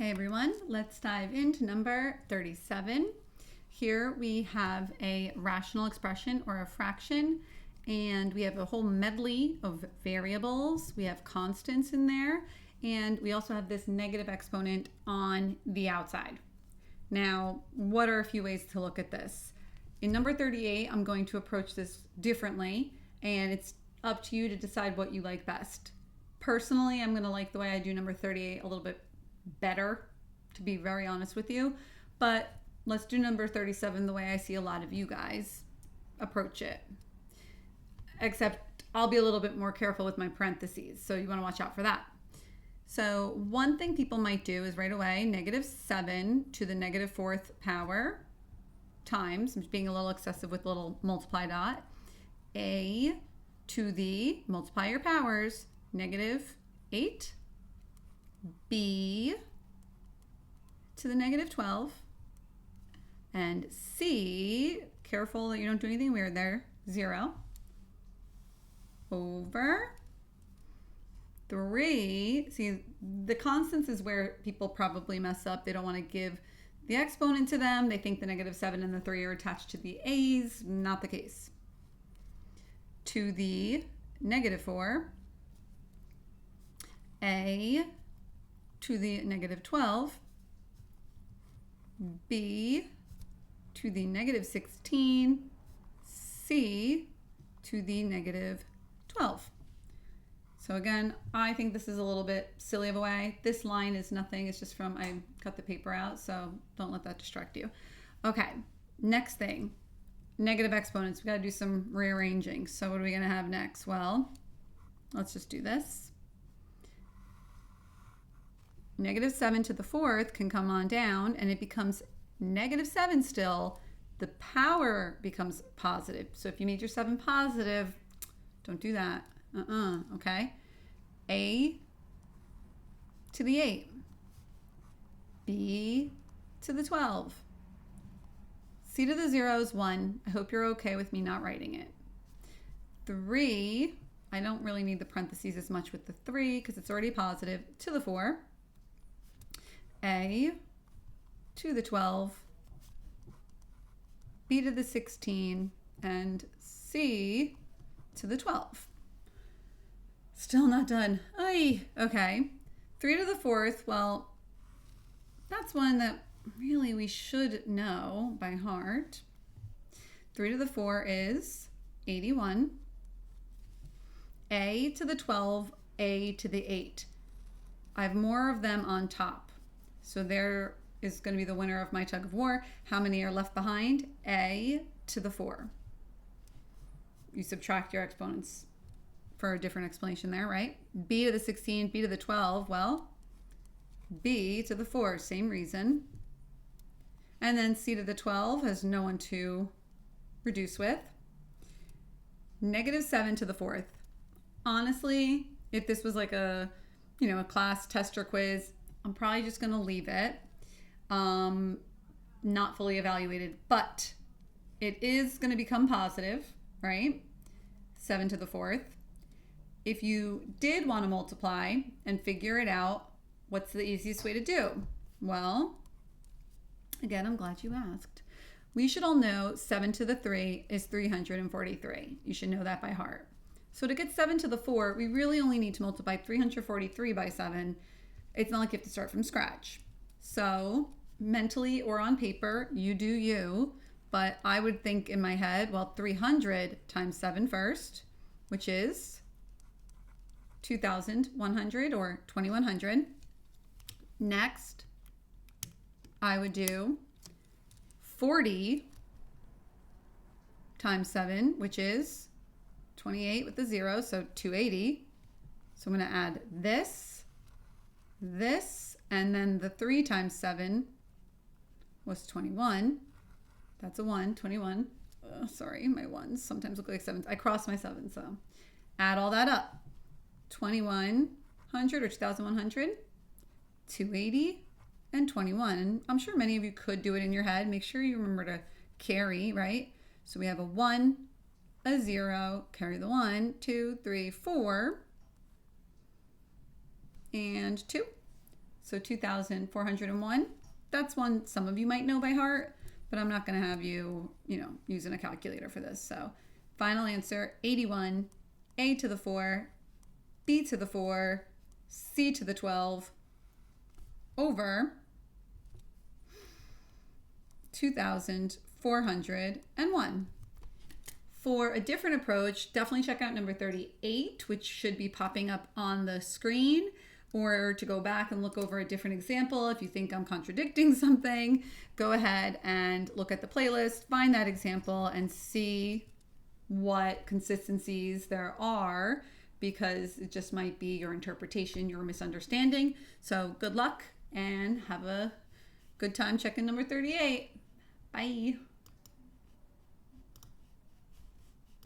Hey everyone, let's dive into number 37. Here we have a rational expression or a fraction, and we have a whole medley of variables. We have constants in there, and we also have this negative exponent on the outside. Now, what are a few ways to look at this? In number 38, I'm going to approach this differently, and it's up to you to decide what you like best. Personally, I'm going to like the way I do number 38 a little bit better, to be very honest with you, but let's do number 37 the way I see a lot of you guys approach it, except I'll be a little bit more careful with my parentheses, so you want to watch out for that. So one thing people might do is right away -7 to the -4th power times, I'm just being a little excessive with little multiply dot, a to the, multiply your powers, -8, b to the -12, and c, careful that you don't do anything weird there, 0, over 3. See, the constants is where people probably mess up. They don't want to give the exponent to them. They think the -7 and the 3 are attached to the a's. Not the case. To the -4, a to the -12, b to the -16, c to the -12. So again, I think this is a little bit silly of a way. This line is nothing. It's just from, I cut the paper out, so don't let that distract you. Okay, next thing, negative exponents. We got to do some rearranging. So what are we going to have next? Well, let's just do this. -7 to the 4th can come on down, and it becomes -7 still. The power becomes positive. So if you made your 7 positive, don't do that. Okay? A to the 8. B to the 12. C to the 0 is 1. I hope you're okay with me not writing it. 3, I don't really need the parentheses as much with the 3 because it's already positive, to the 4. A to the 12, B to the 16, and C to the 12. Still not done. Ay, okay. 3 to the 4th, well, that's one that really we should know by heart. 3 to the 4 is 81. A to the 12, A to the 8. I have more of them on top. So there is going to be the winner of my tug of war. How many are left behind? A to the 4. You subtract your exponents for a different explanation there, right? B to the 16, B to the 12. Well, B to the 4, same reason. And then C to the 12 has no one to reduce with. -7 to the 4th. Honestly, if this was like a class test or quiz, I'm probably just going to leave it, not fully evaluated, but it is going to become positive, right? 7 to the 4th. If you did want to multiply and figure it out, what's the easiest way to do? Well, again, I'm glad you asked. We should all know 7 to the 3 is 343. You should know that by heart. So to get 7 to the 4, we really only need to multiply 343 by 7. It's not like you have to start from scratch. So mentally or on paper, you do you, but I would think in my head, well, 300 times 7 first, which is 2,100 or 2,100. Next, I would do 40 times 7, which is 28 with the 0, so 280. So I'm going to add this, and then the 3 times 7 was 21. That's a 1, 21. Sorry, my 1s sometimes look like 7s. I crossed my 7, so add all that up. 2,100 or 2,100, 280, and 21. And I'm sure many of you could do it in your head. Make sure you remember to carry, right? So we have a 1, a 0, carry the 1, 2, 3, 4, and 2. So 2,401. That's one some of you might know by heart, but I'm not going to have you, using a calculator for this. So final answer, 81, a to the 4, b to the 4, c to the 12 over 2,401. For a different approach, definitely check out number 38, which should be popping up on the screen, or to go back and look over a different example. If you think I'm contradicting something, go ahead and look at the playlist, find that example, and see what consistencies there are, because it just might be your interpretation, your misunderstanding. So good luck and have a good time checking number 38. Bye.